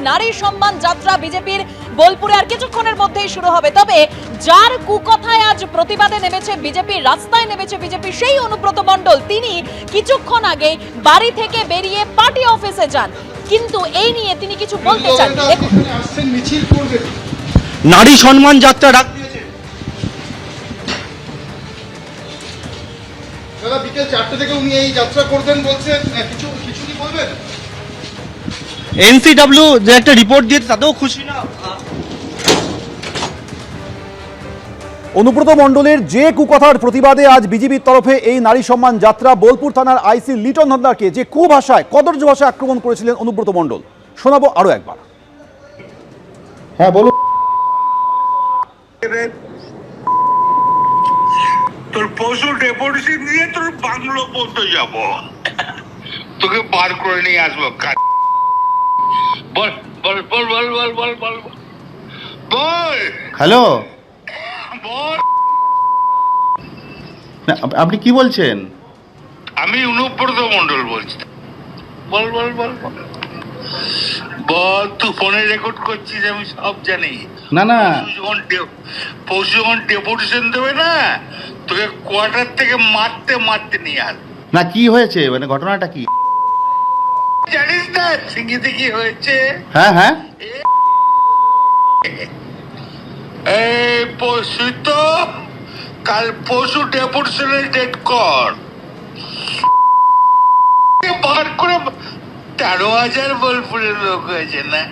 নারী সম্মান যাত্রা বিজেপির বোলপুরে আর কিছুক্ষণের মধ্যেই শুরু হবে। তবে যার কুকথায় আজ প্রতিবাদে নেমেছে বিজেপি, রাস্তায় নেমেছে বিজেপি, সেই অনুব্রত মণ্ডল তিনি কিছুক্ষণ আগে বাড়ি থেকে বেরিয়ে পার্টি অফিসে যান, কিন্তু এই নিয়ে তিনি কিছু বলতে চান। দেখুন, নারী সম্মান যাত্রা ডাক দিয়েছে দাদা, বিকেল 4টে থেকে উনি এই যাত্রা করবেন বলছেন, কিছু কি বলবেন? এনসিডব্লিউ যে একটা রিপোর্ট দিয়েছে তাতেও খুশি না। অনুব্রত মণ্ডলের যে কুকথার প্রতিবাদে আজ বিজেপির তরফে এই নারী সম্মান যাত্রা, বোলপুর থানার আইসি লিটন হলদারকে যে কুভাষায় কদর্য ভাষায় আক্রমণ করেছিলেন অনুব্রত মণ্ডল, শোনাবো আরো একবার। হ্যাঁ বলুন। তোর পশু ডেপুটেশন দিয়ে তোর বাংলো পর্যন্ত যাব, তোকে বার করে নিয়ে আসবো। বল বল বল বল বল বল বল বল। হ্যালো, বল। আপনি কি বলছেন? আমি অনুব্রত মণ্ডল বলছি। বল বল বল বল বল। তুই ফোনে রেকর্ড করছিস, আমি সব জানি। না না, পশু যখন ডেপুটেশন দেবে না, তোকে কোয়ার্টার থেকে মারতে মারতে নিয়ে আস। না কি হয়েছে, মানে ঘটনাটা কি? জানিস না সিঙ্গিতে কি হয়েছে? হ্যাঁ হ্যাঁ, এই পশু তো কাল পশু ডেপুটেশনের ডেট কর, বার করে 13,000 বোলপুরের লোক হয়েছে না?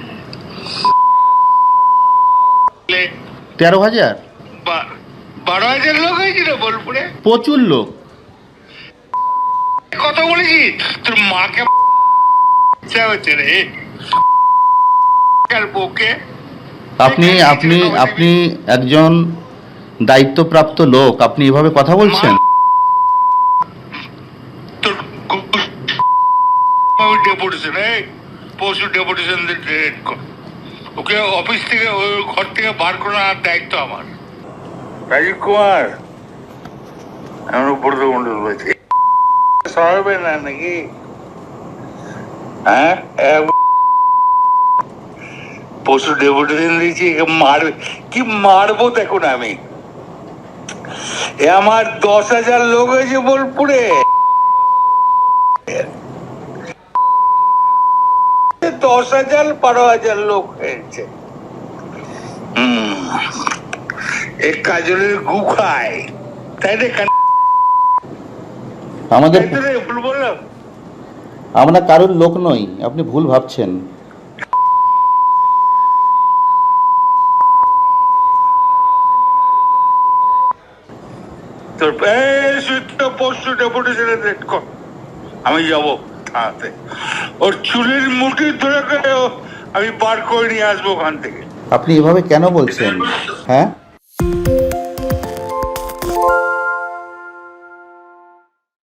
13,000? 12,000 লোক হয়েছিল বোলপুরে। প্রচুর লোক। কথা বলেছি তোর মাকে হচ্ছে রে বউকে। আপনি আপনি আপনি একজন দায়িত্বপ্রাপ্ত লোক, আপনি এভাবে কথা বলছেন? তোর ডেপুটেশন, পশু ডেপুটেশন ডেট কর, ওকে অফিস থেকে ওই ঘর থেকে বার করার দায়িত্ব আমার। রাজীব কুমার, আমার উপরে মন্ডল বলছি, সরাবে না নাকি? হ্যাঁ, পশু ডেপুটেশন দিয়েছি, মারবে কি মারবো দেখুন। আমি আমার 10,000 লোক হয়েছে বোলপুরে, 10,000 12,000 লোক হয়েছে। এক কাজলের গু খায়, তাই না? আমাদের ভুল বললাম? আমরা কারোর লোক নই, আপনি ভুল ভাবছেন। তোর পশু ডেপুটেশনের রেট কর, আমি যাবো থানাতে, ওর চুলের মুঠি ধরে করে আমি বার করে নিয়ে আসবো ওখান থেকে। আপনি এভাবে কেন বলছেন? হ্যাঁ,